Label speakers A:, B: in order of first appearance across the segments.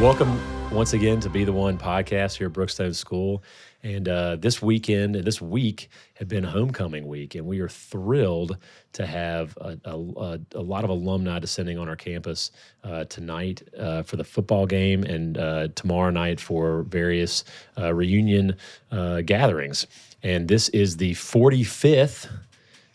A: Welcome once again to Be the One podcast here at Brookstone School. And this week had been homecoming week, and we are thrilled to have a lot of alumni descending on our campus tonight for the football game and tomorrow night for various reunion gatherings. And this is the 45th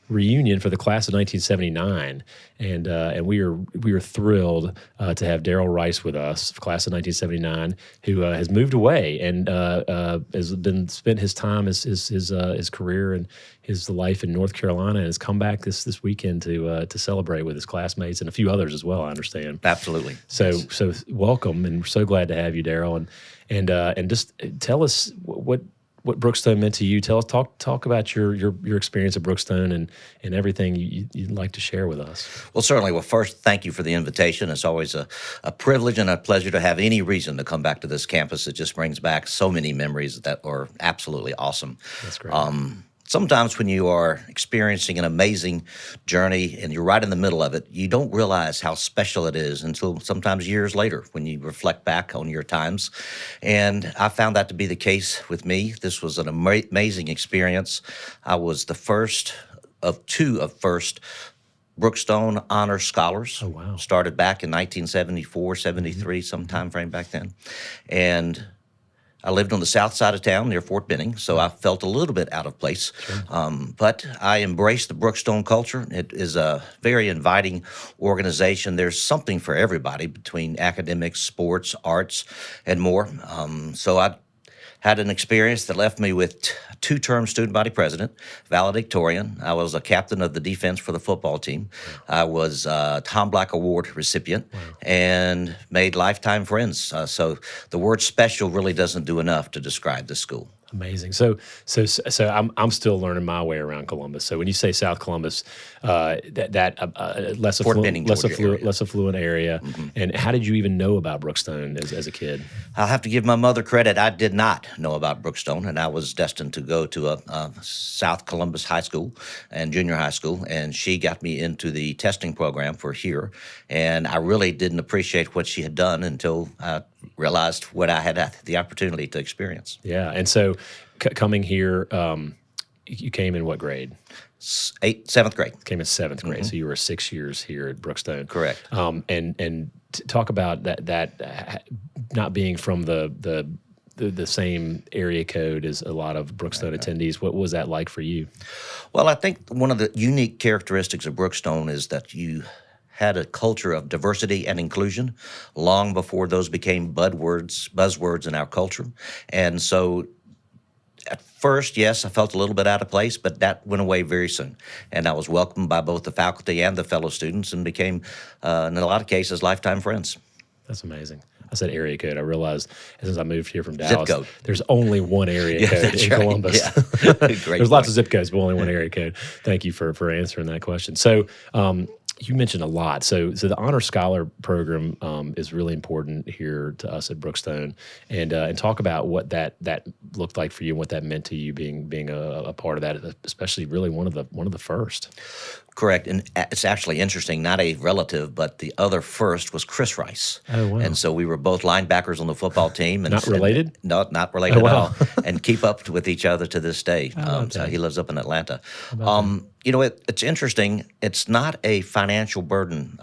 A: reunion for the class of 1979, and we are thrilled to have Derrill Rice with us, class of 1979, who has moved away and has spent his time, his career and his life in North Carolina, and has come back this weekend to celebrate with his classmates and a few others as well, I understand.
B: Absolutely.
A: So welcome, and we're so glad to have you, Derrill, and just tell us what Brookstone meant to you. Talk about your experience at Brookstone and everything you'd like to share with us.
B: Well, certainly. Well, first, thank you for the invitation. It's always a privilege and a pleasure to have any reason to come back to this campus. It just brings back so many memories that are absolutely awesome.
A: That's great.
B: Sometimes when you are experiencing an amazing journey and you're right in the middle of it, you don't realize how special it is until sometimes years later when you reflect back on your times. And I found that to be the case with me. This was an amazing experience. I was the first of Brookstone Honor Scholars.
A: Oh, wow.
B: Started back in 1974, 73, some time frame back then. And I lived on the south side of town near Fort Benning, so I felt a little bit out of place. Sure. But I embraced the Brookstone culture. It is a very inviting organization. There's something for everybody between academics, sports, arts, and more. So I had an experience that left me with two-term student body president, valedictorian. I was a captain of the defense for the football team. I was a Tom Black Award recipient and made lifetime friends. So the word special really doesn't do enough to describe the school.
A: Amazing. So I'm still learning my way around Columbus. So when you say South Columbus, less affluent area. Mm-hmm. And how did you even know about Brookstone as a kid?
B: I'll have to give my mother credit. I did not know about Brookstone, and I was destined to go to a South Columbus high school and junior high school, and she got me into the testing program for here. And I really didn't appreciate what she had done until I realized what I had the opportunity to experience.
A: Yeah, and so coming here, you came in what grade?
B: Seventh grade.
A: Came in seventh grade,
B: Mm-hmm.
A: So you were 6 years here at Brookstone.
B: Correct.
A: And talk about that not being from the same area code as a lot of Brookstone attendees. What was that like for you?
B: Well, I think one of the unique characteristics of Brookstone is that you had a culture of diversity and inclusion long before those became buzzwords in our culture. And so at first, yes, I felt a little bit out of place, but that went away very soon. And I was welcomed by both the faculty and the fellow students and became, in a lot of cases, lifetime friends.
A: That's amazing. I said area code. I realized since I moved here from Dallas,
B: zip code.
A: There's only one area code in Columbus.
B: Yeah.
A: There's lots of zip codes, but only one area code. Thank you for answering that question. So you mentioned a lot. So the Honor Scholar program is really important here to us at Brookstone, and talk about what that looked like for you and what that meant to you being a part of that, especially really one of the first.
B: Correct, and it's actually interesting, not a relative, but the other first was Chris Rice.
A: Oh, wow.
B: And so we were both linebackers on the football team. And,
A: not related?
B: No, not related
A: wow.
B: at all, and keep up with each other to this day. So he lives up in Atlanta. It's interesting. It's not a financial burden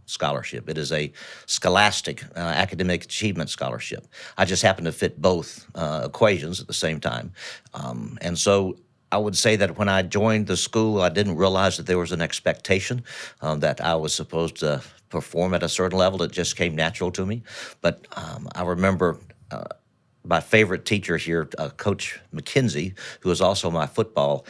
B: scholarship. It is a scholastic academic achievement scholarship. I just happen to fit both equations at the same time. And so I would say that when I joined the school, I didn't realize that there was an expectation that I was supposed to perform at a certain level. It just came natural to me. But I remember my favorite teacher here, Coach McKenzie, who was also my football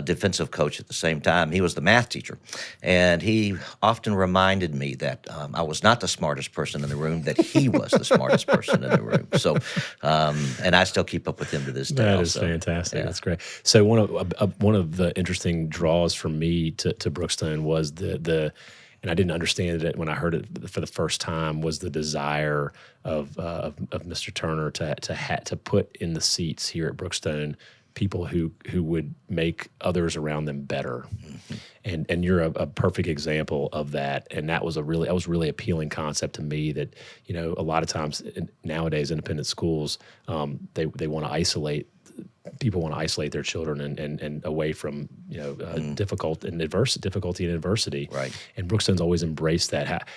B: defensive coach at the same time. He was the math teacher. And he often reminded me that I was not the smartest person in the room, that he was the smartest person in the room. So, and I still keep up with him to this day.
A: That is fantastic. Yeah. That's great. So one of the interesting draws for me to Brookstone was the and I didn't understand it when I heard it for the first time, was the desire of Mr. Turner to put in the seats here at Brookstone people who would make others around them better. And you're a perfect example of that. And that was really appealing concept to me, that, a lot of times nowadays independent schools, they want to isolate. People want to isolate their children and away from difficulty and adversity.
B: Right.
A: And Brookstone's always embraced that.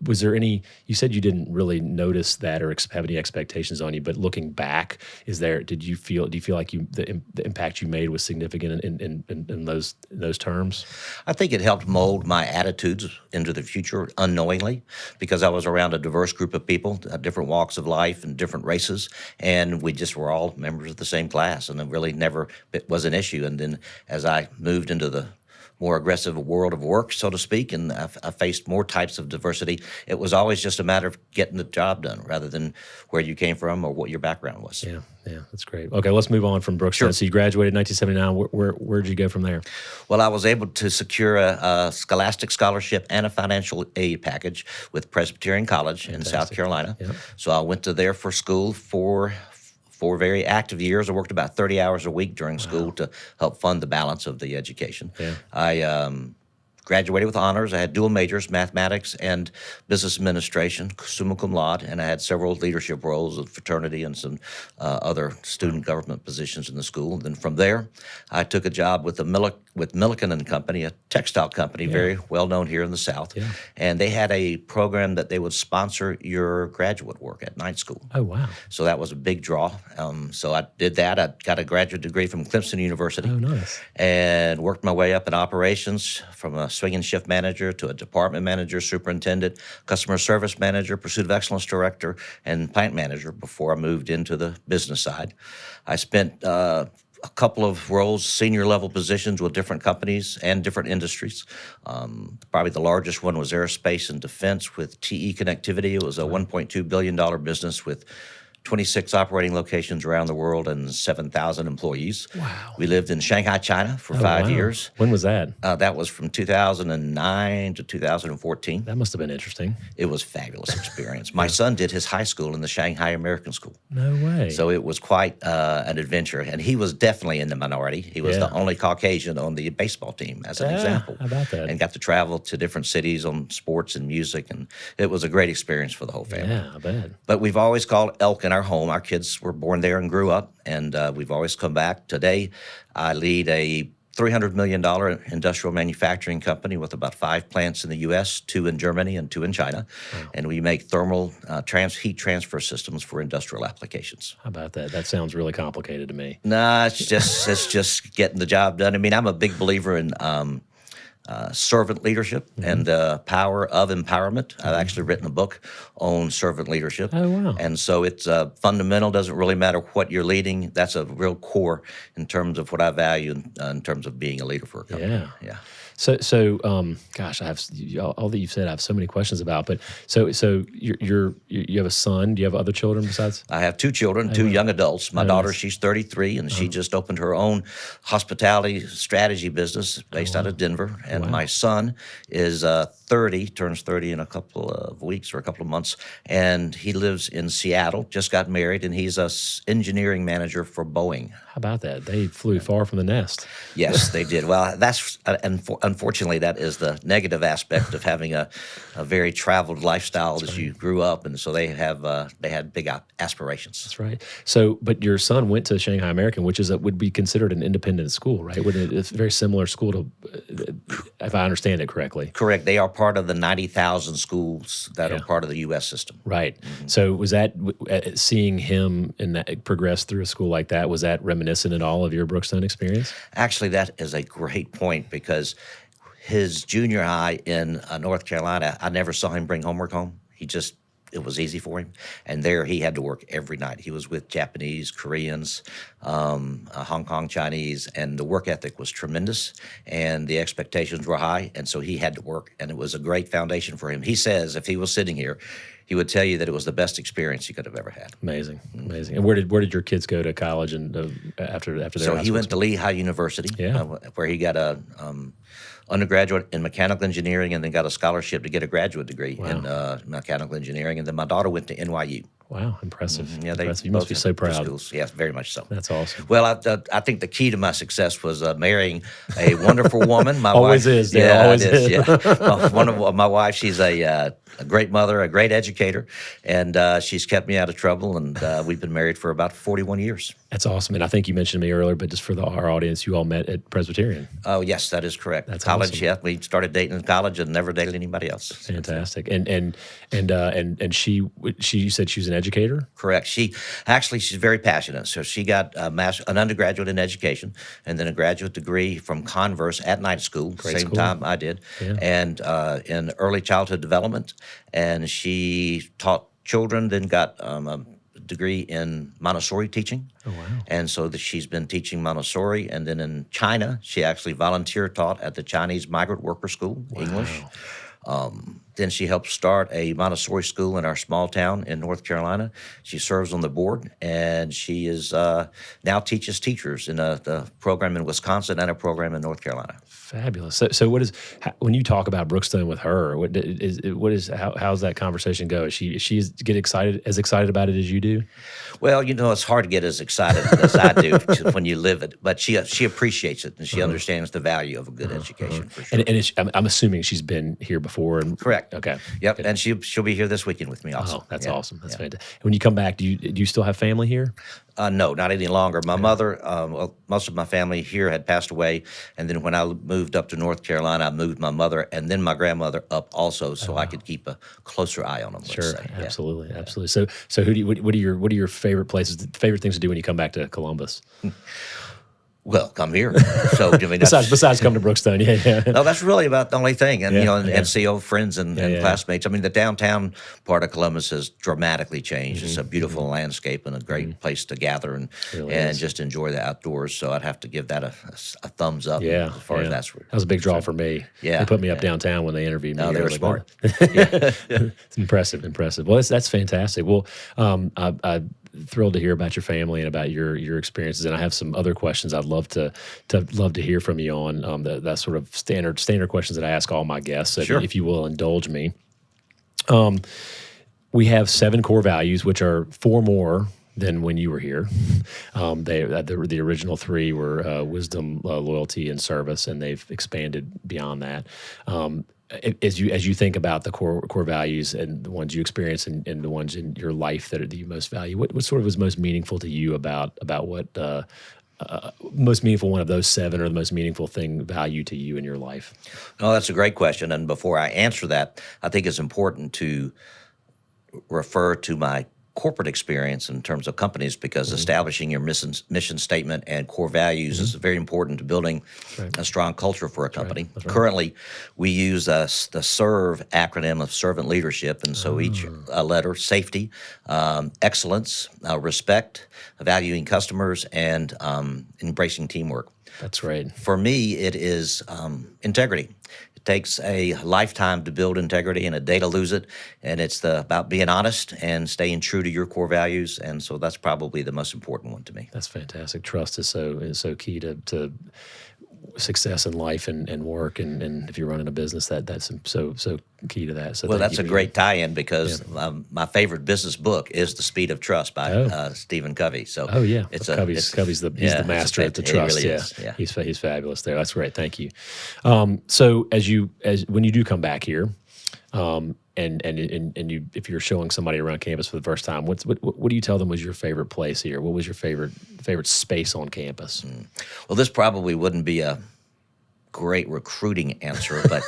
A: Was there any? You said you didn't really notice that or have any expectations on you, but looking back, do you feel like the impact you made was significant in those terms?
B: I think it helped mold my attitudes into the future unknowingly, because I was around a diverse group of people, different walks of life and different races, and we just were all members of the same class, and it really never was an issue. And then as I moved into the more aggressive world of work, so to speak, and I faced more types of diversity, it was always just a matter of getting the job done rather than where you came from or what your background was.
A: Yeah, that's great. Okay, let's move on from Brookstone.
B: Sure.
A: So you graduated in 1979. Where'd you go from there?
B: Well, I was able to secure a scholastic scholarship and a financial aid package with Presbyterian College in South Carolina. Yep. So I went to there for school for 4 very active years. I worked about 30 hours a week during school to help fund the balance of the education. Yeah. I graduated with honors. I had dual majors, mathematics and business administration, summa cum laude, and I had several leadership roles in fraternity and some other student government positions in the school. And then from there, I took a job with Milliken and Company, a textile company, very well known here in the South. Yeah. And they had a program that they would sponsor your graduate work at night school.
A: Oh, wow.
B: So that was a big draw. So I did that. I got a graduate degree from Clemson University.
A: Oh, nice.
B: And worked my way up in operations from a swinging shift manager to a department manager, superintendent, customer service manager, pursuit of excellence director, and plant manager before I moved into the business side. I spent a couple of roles, senior level positions with different companies and different industries. Probably the largest one was aerospace and defense with TE Connectivity. It was a $1.2 billion business with 26 operating locations around the world and 7,000 employees.
A: Wow.
B: We lived in Shanghai, China for 5 years.
A: When was that?
B: That was from 2009 to 2014.
A: That must have been interesting.
B: It was a fabulous experience. My son did his high school in the Shanghai American School.
A: No way.
B: So it was quite an adventure. And he was definitely in the minority. He was the only Caucasian on the baseball team, as an example.
A: How about that?
B: And got to travel to different cities on sports and music. And it was a great experience for the whole family.
A: Yeah, I bet.
B: But we've always called Elk in our home. Our kids were born there and grew up, and we've always come back. Today, I lead a $300 million industrial manufacturing company with about 5 plants in the U.S., 2 in Germany, and 2 in China. Wow. And we make thermal heat transfer systems for industrial applications.
A: How about that? That sounds really complicated to me.
B: Nah, it's just getting the job done. I mean, I'm a big believer in servant leadership and power of empowerment. I've actually written a book on servant leadership.
A: Oh, wow.
B: And so it's fundamental. Doesn't really matter what you're leading. That's a real core in terms of what I value in terms of being a leader for a company. Yeah.
A: So, gosh, I have all that you've said. I have so many questions about. But so you have a son. Do you have other children besides?
B: I have 2 children, 2 young adults. My daughter, she's 33, and she just opened her own hospitality strategy business based out of Denver. And my son is 30, turns 30 in a couple of weeks or a couple of months, and he lives in Seattle. Just got married, and he's a engineering manager for Boeing.
A: How about that? They flew far from the nest.
B: Yes, they did. Well, that's unfortunately that is the negative aspect of having a very traveled lifestyle as you grew up, and so they had big aspirations.
A: That's right. So, but your son went to Shanghai American, which would be considered an independent school, right? It's a very similar school to, if I understand it correctly.
B: Correct. They are part of the 90,000 schools that are part of the U.S. system.
A: Right. Mm-hmm. So was that seeing him progress through a school like that? Was that reminiscent at all of your Brookstone experience?
B: Actually, that is a great point, because his junior high in North Carolina, I never saw him bring homework home. It was easy for him. And there he had to work every night. He was with Japanese, Koreans, Hong Kong Chinese, and the work ethic was tremendous, and the expectations were high, and so he had to work, and it was a great foundation for him. He says if he was sitting here, he would tell you that it was the best experience he could have ever had.
A: Amazing. And where did your kids go to college and after their
B: So he went to Lehigh University, where he got a undergraduate in mechanical engineering and then got a scholarship to get a graduate degree in mechanical engineering. And then my daughter went to NYU.
A: Wow, impressive.
B: Yeah, they
A: Impressive. You must
B: both
A: be
B: went
A: so
B: to
A: proud.
B: schools. Yes, very much so.
A: That's awesome.
B: Well, I think the key to my success was marrying a wonderful woman. My
A: Always
B: wife,
A: is, Dale.
B: yeah,
A: Always
B: it is.
A: is.
B: Yeah, one of my wife. She's a great mother, a great educator, and she's kept me out of trouble. And we've been married for about 41 years.
A: That's awesome. And I think you mentioned to me earlier, but just for our audience, you all met at Presbyterian.
B: Oh, yes, that is correct.
A: That's
B: college.
A: awesome.
B: Yeah, we started dating in college and never dated anybody else.
A: Fantastic. And she you said she was an educator?
B: Correct. She's very passionate. So she got an undergraduate in education and then a graduate degree from Converse at night school,
A: Great
B: same
A: school.
B: time I did, and in early childhood development. And she taught children, then got a degree in Montessori teaching.
A: Oh, wow.
B: And so she's been teaching Montessori. And then in China, she actually volunteer taught at the Chinese Migrant Worker School, English. Then she helped start a Montessori school in our small town in North Carolina. She serves on the board, and she is now teaches teachers in the program in Wisconsin and a program in North Carolina.
A: Fabulous. So when you talk about Brookstone with her, how's that conversation go? Is she get as excited about it as you do?
B: Well, it's hard to get as excited as I do when you live it, but she appreciates it and she understands the value of a good education for sure.
A: And I'm assuming she's been here before. And
B: Correct.
A: Okay.
B: Yep.
A: Good.
B: And she'll be here this weekend with me also.
A: Oh, that's
B: Yeah.
A: awesome. That's fantastic. When you come back, do you still have family here?
B: No, not any longer. My mother, most of my family here had passed away, and then when I moved up to North Carolina, I moved my mother and then my grandmother up also, so I could keep a closer eye on them.
A: Sure,
B: let's say. Yeah.
A: absolutely. So what are your favorite places, favorite things to do when you come back to Columbus?
B: Well, come here. So I mean,
A: besides come to Brookstone, yeah.
B: no, that's really about the only thing, and
A: Yeah,
B: and see old friends and
A: yeah.
B: classmates. I mean, the downtown part of Columbus has dramatically changed. It's a beautiful landscape and a great place to gather and
A: Really is.
B: just enjoy the outdoors. So I'd have to give that a thumbs up.
A: Yeah,
B: as far as that's.
A: that was a big draw for me.
B: Yeah,
A: They put me up downtown when they interviewed me.
B: No, they were
A: Like,
B: smart.
A: It's impressive. Well, that's fantastic. Well, I'm thrilled to hear about your family and about your experiences, and I have some other questions I'd love to hear from you on that sort of standard questions that I ask all my guests. So
B: Sure.
A: if you will indulge me. We have 7 core values, which are 4 more than when you were here. The original 3 were wisdom, loyalty, and service, and they've expanded beyond that. As you think about the core values and the ones you experience and the ones in your life that you most value, what sort of was most meaningful to you about what most meaningful one of those 7 or the most meaningful value to you in your life?
B: No, that's a great question. And before I answer that, I think it's important to refer to my corporate experience in terms of companies because establishing your mission statement and core values is very important to building a strong culture for a company.
A: That's right.
B: Currently, we use the SERVE acronym of servant leadership, and so each letter: safety, excellence, respect, valuing customers, and embracing teamwork.
A: That's right.
B: For me, it is integrity. It takes a lifetime to build integrity and a day to lose it. And it's about being honest and staying true to your core values. And so that's probably the most important one to me.
A: That's fantastic. Trust is so key to success in life and work. And if you're running a business, that's so key to that. So
B: Well,
A: thank
B: that's
A: you
B: a
A: for
B: great tie-in because my favorite business book is The Speed of Trust by Stephen Covey. So
A: Covey's the master at the trust.
B: Really is. Yeah.
A: He's fabulous there. That's great. Thank you. So when you do come back here, and you, if you're showing somebody around campus for the first time, what do you tell them was your favorite place here? What was your favorite space on campus?
B: Well, this probably wouldn't be a great recruiting answer, but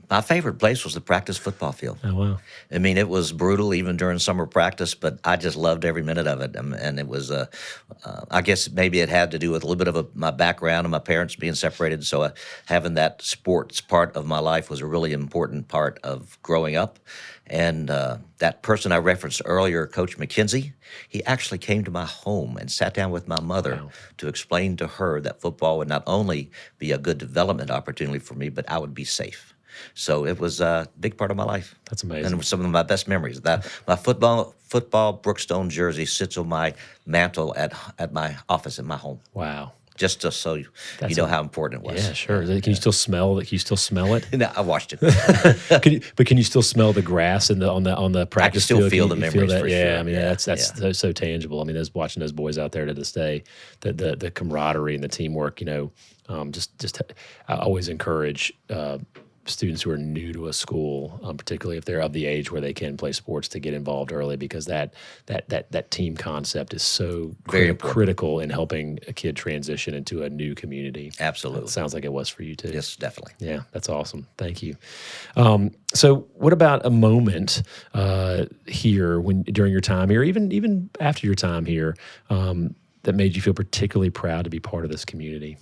B: my favorite place was the practice football field.
A: Oh, wow.
B: I mean, it was brutal even during summer practice, but I just loved every minute of it. And it was, I guess maybe it had to do with a little bit of my background and my parents being separated. So having that sports part of my life was a really important part of growing up. And that person I referenced earlier, Coach McKenzie, he actually came to my home and sat down with my mother to explain to her that football would not only be a good development opportunity for me, but I would be safe. So it was a big part of my life.
A: That's amazing.
B: And it was some of my best memories. My football Brookstone jersey sits on my mantle at my office in my home.
A: Wow.
B: just so you know how important it was.
A: Yeah, sure. Can you still smell it? Can you still smell it?
B: No, I watched it.
A: Can you still smell the grass on the practice
B: still
A: field?
B: feel
A: Can
B: the
A: you feel
B: memories
A: that?
B: for
A: Yeah,
B: sure.
A: I mean
B: Yeah,
A: that's so tangible. I mean, watching those boys out there to this day, the camaraderie and the teamwork. Just I always encourage students who are new to a school, particularly if they're of the age where they can play sports, to get involved early, because that team concept is so
B: Very
A: critical in helping a kid transition into a new community.
B: Absolutely.
A: It sounds like it was for you too.
B: Yes, definitely.
A: Yeah, that's awesome. Thank you. So, what about a moment here during your time here, even after your time here, that made you feel particularly proud to be part of this community?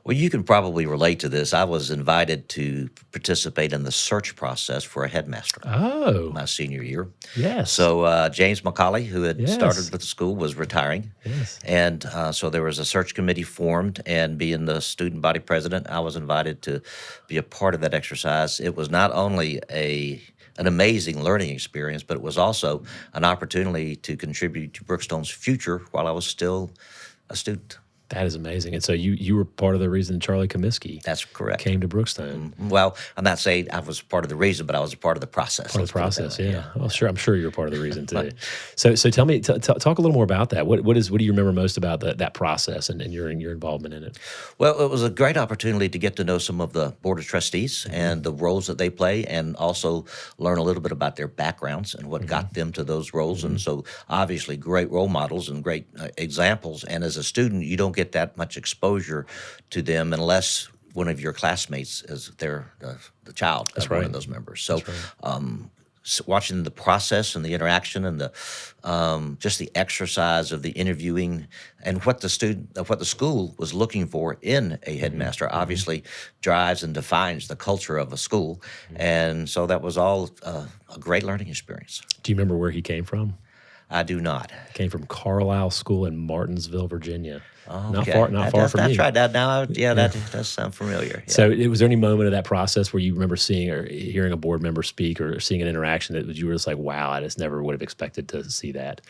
B: Well, you can probably relate to this. I was invited to participate in the search process for a headmaster
A: Oh,
B: my senior year.
A: yes.
B: So James McCauley, who had
A: Yes.
B: started with the school, was retiring.
A: Yes.
B: And so there was a search committee formed, and being the student body president, I was invited to be a part of that exercise. It was not only an amazing learning experience, but it was also an opportunity to contribute to Brookstone's future while I was still a student.
A: That is amazing. And so you were part of the reason Charlie Comiskey
B: That's correct.
A: came to Brookstone.
B: Well, I'm not saying I was part of the reason, but I was a part of the process.
A: Part of the
B: Let's put it that
A: process,
B: way.
A: yeah. Well, sure. I'm sure you're part of the reason too. So tell me, talk a little more about that. What do you remember most about that process and your involvement in it?
B: Well, it was a great opportunity to get to know some of the Board of Trustees and the roles that they play, and also learn a little bit about their backgrounds and what got them to those roles. And so, obviously, great role models and great examples. And as a student, you don't get that much exposure to them unless one of your classmates is the child of one of those members. So, watching the process and the interaction and the just the exercise of the interviewing and what the school was looking for in a headmaster obviously drives and defines the culture of a school, and so that was all a great learning experience.
A: Do you remember where he came from?
B: I do not.
A: Came from Carlisle School in Martinsville, Virginia. Not
B: Okay.
A: far from
B: That's
A: me.
B: right. That does sound familiar. Yeah.
A: So, was there any moment of that process where you remember seeing or hearing a board member speak or seeing an interaction that you were just like, "Wow, I just never would have expected to see that"?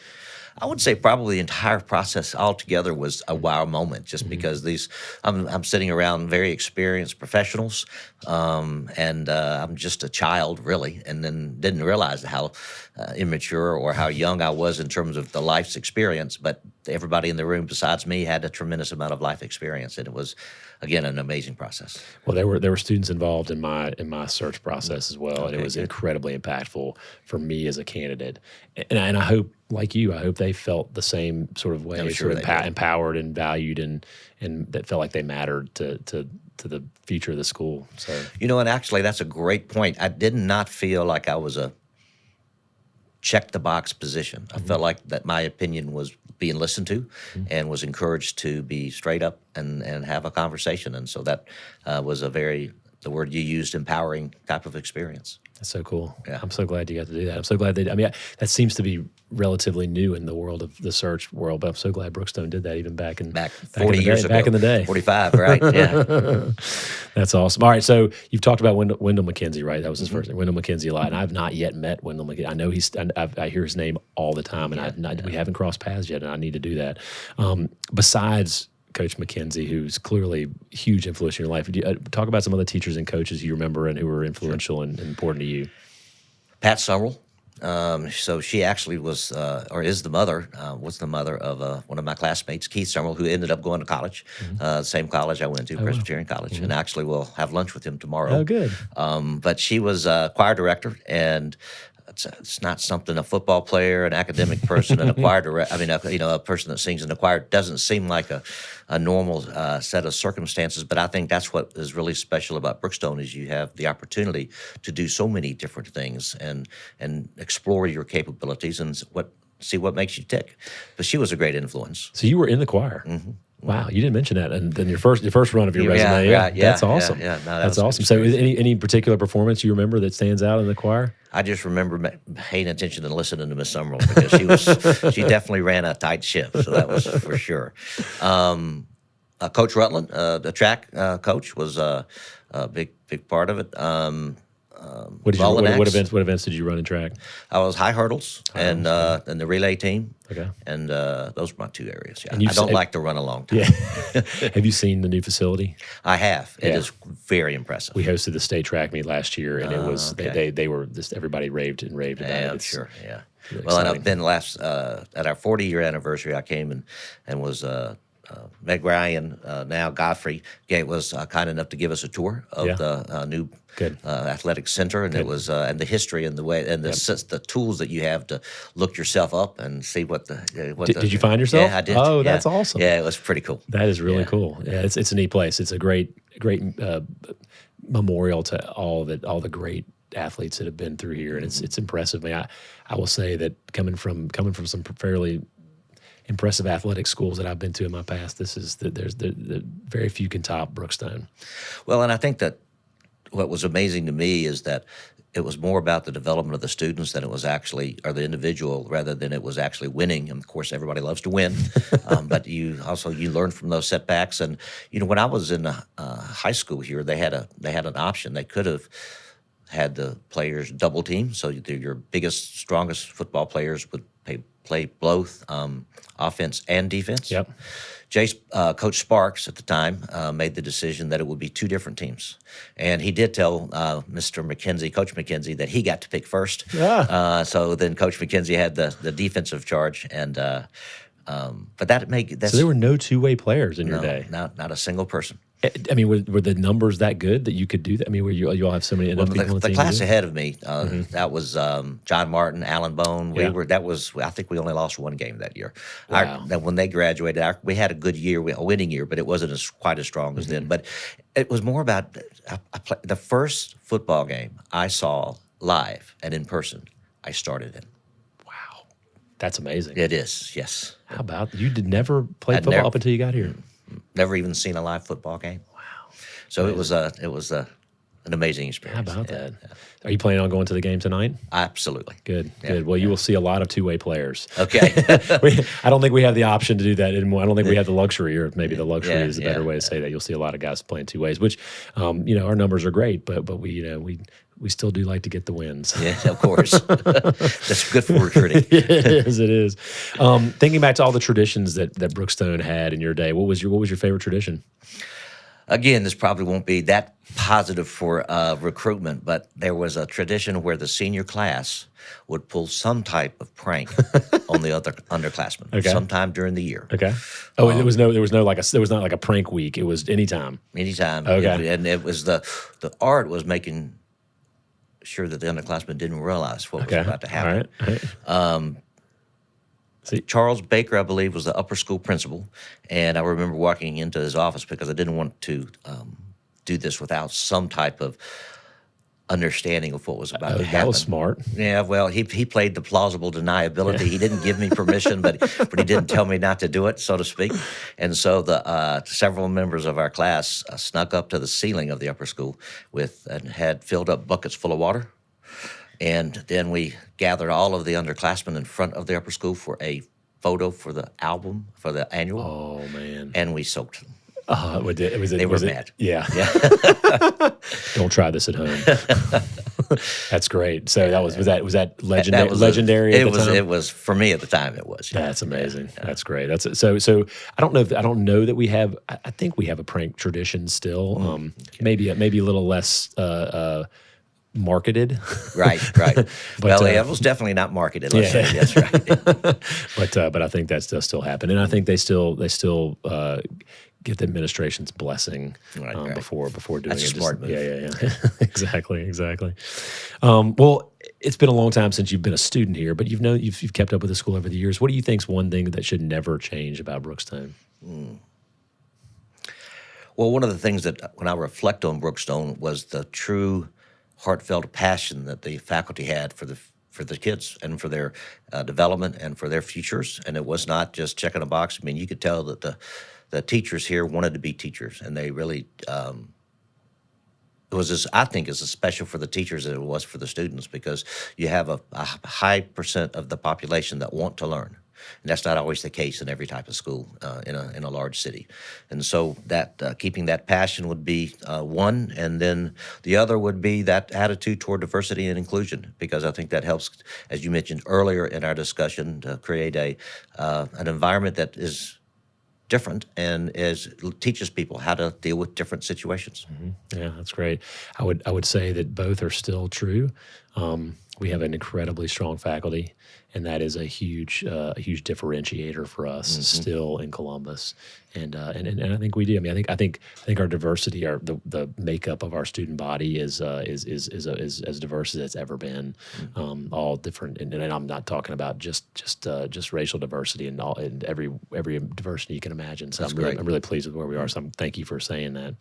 B: I would say probably the entire process altogether was a wow moment, just because I'm sitting around very experienced professionals, and I'm just a child really, and then didn't realize how immature or how young I was in terms of the life's experience. But everybody in the room besides me had a tremendous amount of life experience, and it was, again, an amazing process.
A: Well, there were students involved in my search process as well, and it was incredibly impactful for me as a candidate. And I hope, like you, I hope they felt the same sort of way,
B: I'm sure
A: sort of
B: they did.
A: empowered and valued, and that felt like they mattered to the future of the school. So,
B: And actually, that's a great point. I did not feel like I was a check the box position. I felt like that my opinion was being listened to and was encouraged to be straight up and have a conversation. And so that was the word you used, empowering type of experience.
A: that's so cool.
B: Yeah.
A: I'm so glad you got to do that. I'm so glad that seems to be relatively new in the world of the search world, but I'm so glad Brookstone did that even back
B: 40 years ago.
A: Back in the day.
B: 45, right? Yeah.
A: That's awesome. All right, so you've talked about Wendell McKenzie, right? That was his first name, Wendell McKenzie, a lot, and I've not yet met Wendell McKenzie. I know I hear his name all the time, and we haven't crossed paths yet, and I need to do that. Besides Coach McKenzie, who's clearly a huge influence in your life, talk about some other teachers and coaches you remember and who were influential and important to you.
B: Pat Summerall. So she actually was, or is the mother, was the mother of one of my classmates, Keith Summerall, who ended up going to college, same college I went to, Presbyterian College, and actually we'll have lunch with him tomorrow.
A: Oh, good.
B: But she was a choir director, and it's not something a football player, an academic person, and a choir director. I mean, a person that sings in the choir doesn't seem like a normal set of circumstances. But I think that's what is really special about Brookstone is you have the opportunity to do so many different things and explore your capabilities and see what makes you tick. But she was a great influence.
A: So you were in the choir. Wow, you didn't mention that, and then your first run of your resume.
B: Right,
A: that's awesome.
B: No,
A: that's awesome. So, any particular performance you remember that stands out in the choir?
B: I just remember paying attention and listening to Miss Summerall because she definitely ran a tight ship, so that was for sure. Coach Rutland, the track coach, was a big part of it.
A: What did you,
B: ball and
A: what
B: axe.
A: events did you run in track?
B: I was high hurdles and the relay team.
A: Okay.
B: And those were my two areas. Yeah.
A: And
B: I don't like to run a long time.
A: Yeah. Have you seen the new facility?
B: I have. It
A: Yeah.
B: is very impressive.
A: We hosted the state track meet last year, and it was
B: okay.
A: they were just everybody raved about
B: Yeah,
A: it.
B: I'm
A: It's
B: sure. Yeah.
A: really
B: Well, and
A: exciting.
B: I've been at our 40-year anniversary. I came and was Meg Ryan, now Godfrey, was kind enough to give us a tour of
A: Yeah.
B: the new
A: Good.
B: athletic center, and it was and the history and the way and the tools that you have to look yourself up and see what
A: Did you find yourself?
B: Yeah, I did.
A: Oh,
B: Yeah.
A: that's awesome.
B: Yeah, it was pretty cool.
A: That is really
B: Yeah.
A: cool. Yeah, it's a neat place. It's a great memorial to all the great athletes that have been through here, and it's impressive. I will say that coming from some fairly impressive athletic schools that I've been to in my past, there's very few can top Brookstone.
B: Well, and I think that what was amazing to me is that it was more about the development of the students than it was actually, or the individual, rather than it was actually winning. And of course, everybody loves to win, but you learn from those setbacks. And when I was in high school here, they had an option. They could have had the players double team, so your biggest, strongest football players would play both offense and defense.
A: Yep.
B: Coach Sparks at the time made the decision that it would be two different teams, and he did tell Mr. McKenzie, Coach McKenzie, that he got to pick first.
A: Yeah.
B: So then Coach McKenzie had the defensive charge, and but that's
A: So there were no two-way players in your
B: no,
A: day.
B: not a single person.
A: I mean, were the numbers that good that you could do that? I mean, were you all have so many enough
B: Well,
A: people on the
B: the
A: team?
B: class
A: to do it?
B: ahead of me, that was John Martin, Alan Bone.
A: Yeah.
B: I think we only lost one game that year.
A: Wow.
B: When they graduated, we had a good year, a winning year, but it wasn't quite as strong as then. But it was more about the first football game I saw live and in person, I started in.
A: Wow, that's amazing.
B: It is, yes.
A: How about you? Did never play
B: I'd
A: football
B: never-
A: up until you got here?
B: Never even seen a live football game.
A: Wow.
B: So it was an amazing experience.
A: How about
B: Yeah,
A: that? Are you planning on going to the game tonight?
B: Absolutely.
A: Good,
B: Yeah,
A: good. Well, you will see a lot of two-way players.
B: Okay.
A: I don't think we have the option to do that anymore. I don't think we have the luxury, or maybe the luxury
B: Yeah,
A: is a better
B: yeah.
A: way to say that. You'll see a lot of guys playing two ways, which, our numbers are great, but we still do like to get the wins.
B: Yeah, of course. That's good for recruiting.
A: It is. Thinking back to all the traditions that Brookstone had in your day, what was your favorite tradition?
B: Again, this probably won't be that positive for recruitment, but there was a tradition where the senior class would pull some type of prank on the other underclassmen sometime during the year.
A: Okay. Oh, there was not like a prank week. It was anytime.
B: Anytime.
A: Okay.
B: And it was the art was making sure that the underclassmen didn't realize what was about to happen.
A: All right.
B: Charles Baker, I believe, was the upper school principal, and I remember walking into his office because I didn't want to do this without some type of understanding of what was about to happen.
A: That was smart.
B: Yeah, well, he played the plausible deniability. He didn't give me permission, but he didn't tell me not to do it, so to speak. And so the several members of our class snuck up to the ceiling of the upper school and had filled up buckets full of water. And then we gathered all of the underclassmen in front of the upper school for a photo for the album, for the annual.
A: Oh man.
B: And we soaked them.
A: They
B: were mad.
A: Yeah. Don't try this at home. That's great. So was that legendary? Legendary. At the time?
B: It was for me at the time. It was. Yeah.
A: That's amazing. Yeah. That's great. So I don't know that we have. I think we have a prank tradition still. Maybe a little less. Marketed,
B: right. Well, it was definitely not marketed. Let's say that's right.
A: But I think that does still happen, and I think they still get the administration's blessing before doing
B: That's
A: it.
B: a smart move.
A: Yeah. Exactly. Well, it's been a long time since you've been a student here, but you've kept up with the school over the years. What do you think is one thing that should never change about Brookstone?
B: Well, one of the things that when I reflect on Brookstone was the true heartfelt passion that the faculty had for the kids and for their development and for their futures. And it was not just checking a box. I mean, you could tell that the teachers here wanted to be teachers, and they really it was I think as special for the teachers as it was for the students, because you have a high percent of the population that want to learn. And that's not always the case in every type of school in a large city. And so that keeping that passion would be one, and then the other would be that attitude toward diversity and inclusion, because I think that helps, as you mentioned earlier in our discussion, to create an environment that is different and teaches people how to deal with different situations.
A: Yeah, that's great. I would say that both are still true. We have an incredibly strong faculty, and that is a huge differentiator for us still in Columbus. And I think we do. I mean, I think our diversity, the makeup of our student body is as diverse as it's ever been. All different, and I'm not talking about just racial diversity and every diversity you can imagine. So I'm really pleased with where we are. So thank you for saying that.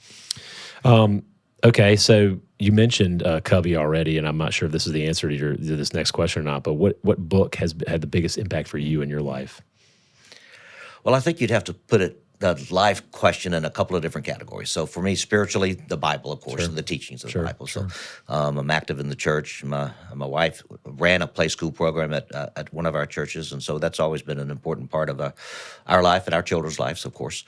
A: Okay, so you mentioned Covey already, and I'm not sure if this is the answer to this next question or not, but what book has had the biggest impact for you in your life?
B: Well, I think you'd have to put the life question in a couple of different categories. So for me, spiritually, the Bible, of course, and the teachings of the Bible. So I'm active in the church. My wife ran a play school program at one of our churches, and so that's always been an important part of our life and our children's lives, of course.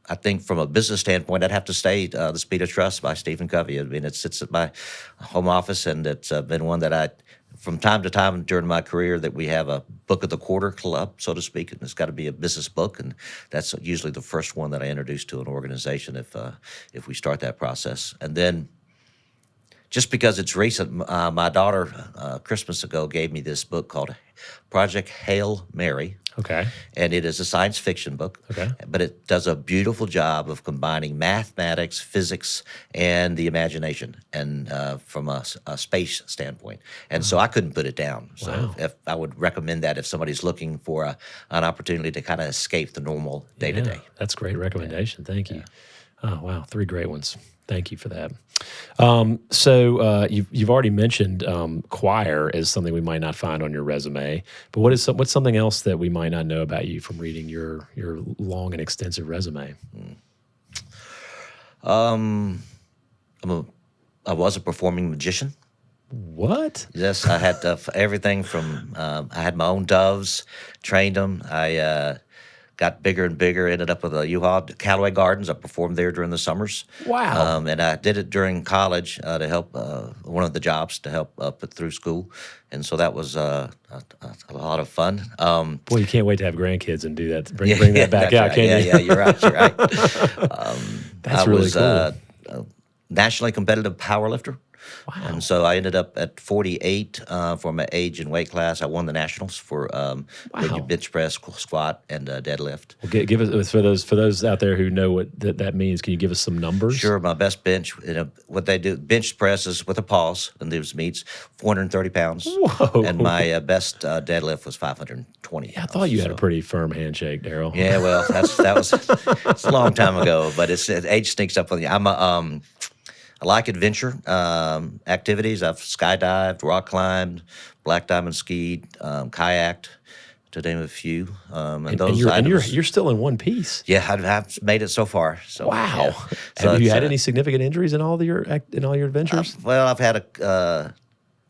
B: I think from a business standpoint, I'd have to say The Speed of Trust by Stephen Covey. I mean, it sits at my home office, and it's been one that from time to time during my career, that we have a book of the quarter club, so to speak, and it's got to be a business book, and that's usually the first one that I introduce to an organization if we start that process. And then, just because it's recent, my daughter Christmas ago gave me this book called Project Hail Mary.
A: Okay.
B: And it is a science fiction book, but it does a beautiful job of combining mathematics, physics, and the imagination, and from a space standpoint. And so I couldn't put it down. So if I would recommend that if somebody's looking for an opportunity to kind of escape the normal day-to-day.
A: That's a great recommendation. Thank you. Oh, wow. 3 great ones. Thank you for that. So you've already mentioned choir as something we might not find on your resume, but what's something else that we might not know about you from reading your long and extensive resume?
B: I was a performing magician.
A: What?
B: Yes, I had everything from I had my own doves, trained them. I got bigger and bigger, ended up with a U-Haul, Callaway Gardens. I performed there during the summers.
A: Wow.
B: And I did it during college to help, one of the jobs to help put through school. And so that was a lot of fun.
A: Boy, you can't wait to have grandkids and do that. Bring that back out,
B: right.
A: can't you?
B: Yeah, you're right.
A: That's really cool.
B: I was a nationally competitive power lifter.
A: Wow.
B: And so I ended up at 48 for my age and weight class. I won the nationals for bench press, squat, and deadlift.
A: Well, give us for those out there who know what that means. Can you give us some numbers?
B: Sure. My best bench, what they do, bench press is with a pause, and those meets 430 pounds.
A: Whoa.
B: And my best deadlift was 520 pounds.
A: I thought you had a pretty firm handshake, Derrill.
B: Yeah, well, it's a long time ago, but age sneaks up on you. I like adventure activities. I've skydived, rock climbed, black diamond skied, kayaked, to name a few. And
A: you're still in one piece.
B: Yeah, I've made it so far. So,
A: wow.
B: Yeah. So
A: have you had any significant injuries in all your adventures?
B: Well, I've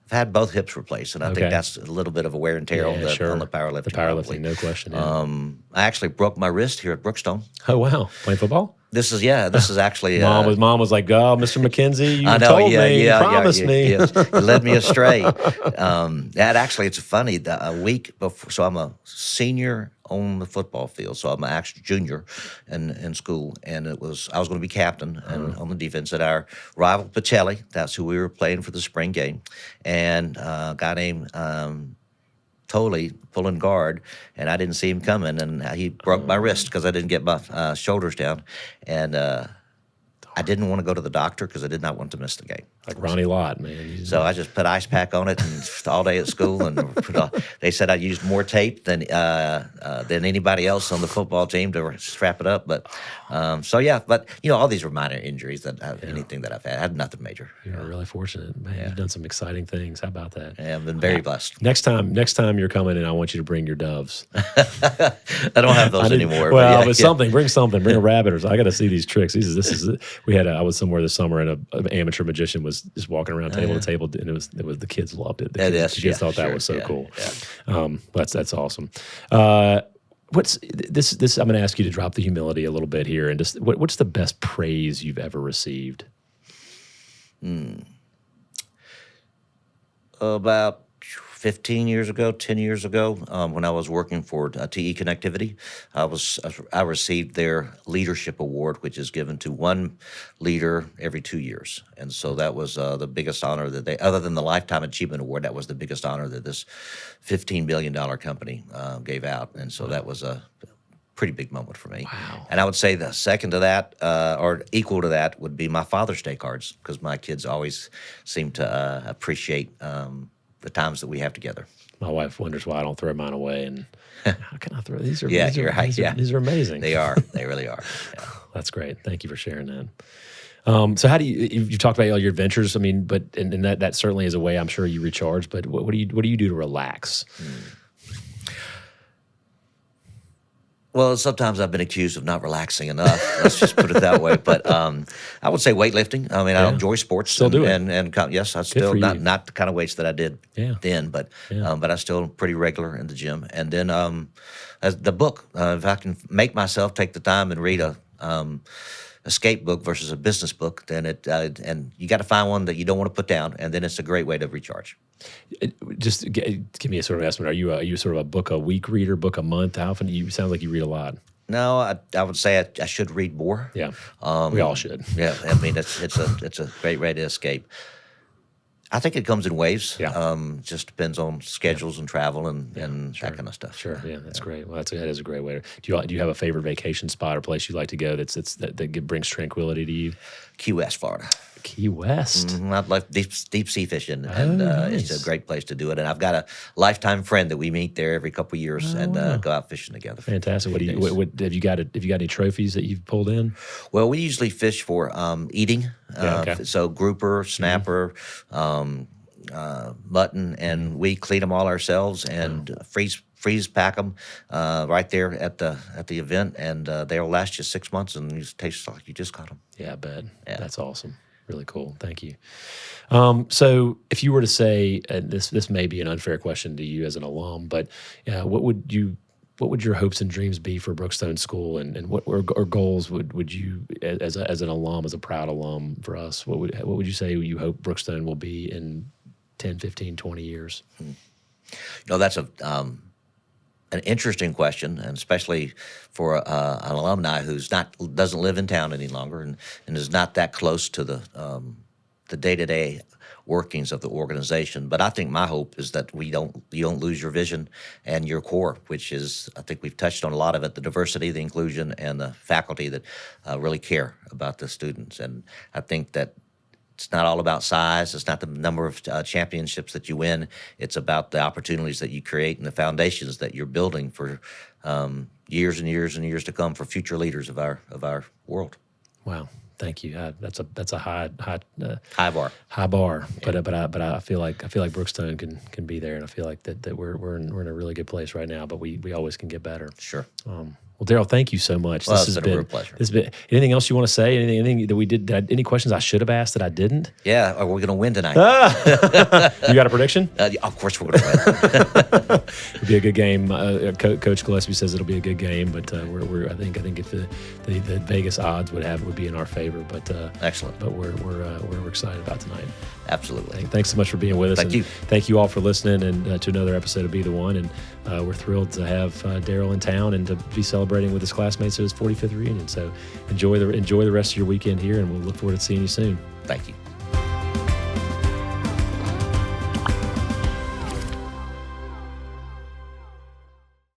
B: had both hips replaced, and I think that's a little bit of a wear and tear on the powerlifting.
A: The powerlifting, probably. No question. Yeah.
B: I actually broke my wrist here at Brookstone.
A: Oh wow, playing football?
B: This is actually
A: mom was like, "Oh, Mr. McKenzie, you
B: told
A: me, you promised me."
B: You led me astray. It's funny. A week before, so I'm a senior on the football field, so I'm an actual junior in school, and I was going to be captain on the defense at our rival Pacelli. That's who we were playing for the spring game, and a guy named Tolley pulling guard, and I didn't see him coming, and he broke my wrist because I didn't get my shoulders down, and I didn't want to go to the doctor because I did not want to miss the game.
A: Like Ronnie Lott, man.
B: So I just put ice pack on it and all day at school, and they said I used more tape than anybody else on the football team to strap it up. But but all these were minor injuries anything that I've had. I had nothing major.
A: You're really fortunate, man. You've done some exciting things. How about that?
B: Yeah, I've been very blessed.
A: Next time you're coming in, I want you to bring your doves.
B: I don't have those anymore.
A: Well, but something. Bring something. Bring a rabbit or something. I got to see these tricks. I was somewhere this summer, and an amateur magician was just walking around table to table, and it was the kids loved it. The kids thought that was so cool. Yeah. That's awesome. What's this? I'm going to ask you to drop the humility a little bit here, and just what's the best praise you've ever received?
B: About 15 years ago, 10 years ago, when I was working for TE Connectivity, I received their leadership award, which is given to one leader every 2 years, and so that was the biggest honor that they, other than the Lifetime Achievement Award, that was the biggest honor that this $15 billion company gave out, and so that was a pretty big moment for me.
A: Wow.
B: And I would say the second to that, or equal to that, would be my Father's Day cards, because my kids always seem to appreciate the times that we have together.
A: My wife wonders why I don't throw mine away, and how can I throw these?
B: You're right.
A: These are amazing.
B: They are. They really are. Yeah.
A: That's great. Thank you for sharing that. So how do you talked about all your adventures? I mean, but and that certainly is a way I'm sure you recharge. But what do you do to relax?
B: Well, sometimes I've been accused of not relaxing enough. Let's just put it that way. But I would say weightlifting. I mean, I enjoy sports.
A: Still do it.
B: And yes, I still not the kind of weights that I did then, but I still pretty regular in the gym. And then as the book, if I can make myself take the time and read a escape book versus a business book, then and you got to find one that you don't want to put down, and then it's a great way to recharge.
A: Just give me a sort of estimate. Are you sort of a book a week reader, book a month? How often? You sound like you read a lot.
B: No, I would say I should read more.
A: Yeah, we all should.
B: Yeah, I mean it's a great way to escape. I think it comes in waves.
A: Yeah.
B: Just depends on schedules and travel and that kind of stuff.
A: Sure. Yeah, that's great. Well, that is a great way. Do you have a favorite vacation spot or place you like to go that brings tranquility to you?
B: Key West, Florida.
A: Key West.
B: I like deep sea fishing, and
A: nice.
B: It's a great place to do it. And I've got a lifetime friend that we meet there every couple of years and go out fishing together.
A: Fantastic. What have you got any trophies that you've pulled in?
B: Well, we usually fish for eating. So grouper, snapper, mutton, and we clean them all ourselves and freeze pack them right there at the event, and they'll last you 6 months, and you taste like you just caught them.
A: Yeah, I bet. Yeah. That's awesome. Really cool. Thank you. So if you were to say, and this may be an unfair question to you as an alum, but what would your hopes and dreams be for Brookstone School, and what or goals would you as an alum, as a proud alum for us, what would you say you hope Brookstone will be in 10, 15, 20 years?
B: That's an interesting question, and especially for an alumni who's doesn't live in town any longer and is not that close to the day-to-day workings of the organization. But I think my hope is that you don't lose your vision and your core, which is, I think we've touched on a lot of it, the diversity, the inclusion, and the faculty that really care about the students. And I think that it's not all about size. It's not the number of championships that you win. It's about the opportunities that you create and the foundations that you're building for years and years and years to come for future leaders of our world.
A: Wow, thank you. That's a high
B: bar.
A: High bar. Yeah. But I feel like Brookstone can be there, and I feel like that we're in a really good place right now. But we always can get better.
B: Sure.
A: Well, Derrill, thank you so much.
B: Well, it's been a real pleasure.
A: Anything else you want to say? Anything that we did? Any questions I should have asked that I didn't?
B: Yeah. Are we going to win tonight?
A: You got a prediction?
B: Of course we're going to win.
A: It'll be a good game. Coach Gillespie says it'll be a good game, but I think if the Vegas odds would be in our favor. But
B: excellent.
A: But we're excited about tonight.
B: Absolutely.
A: Thanks so much for being with us.
B: Thank you.
A: Thank you all for listening and to another episode of Be the One. And we're thrilled to have Derrill in town and to be celebrating with his classmates at his 45th reunion. So enjoy the rest of your weekend here, and we'll look forward to seeing you soon.
B: Thank you.